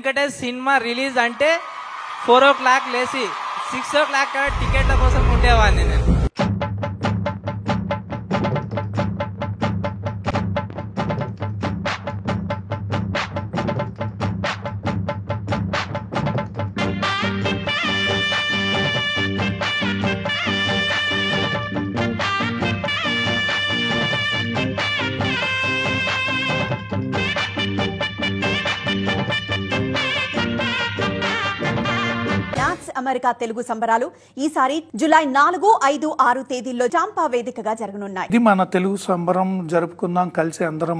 Venkatesh cinema release అంటే 4 o'clock లేసి 6 o'clock టికెట్ల కోసం ఉండేవాడిని నేను. అమెరికా తెలుగు సంబరాలు ఈసారి జూలై 4, 5, 6 తేదీల్లో చాంపా వేదికగా జరగనున్నాయి. ఇది మన తెలుగు సంబరం జరుపుకుందాం కలిసి అందరం.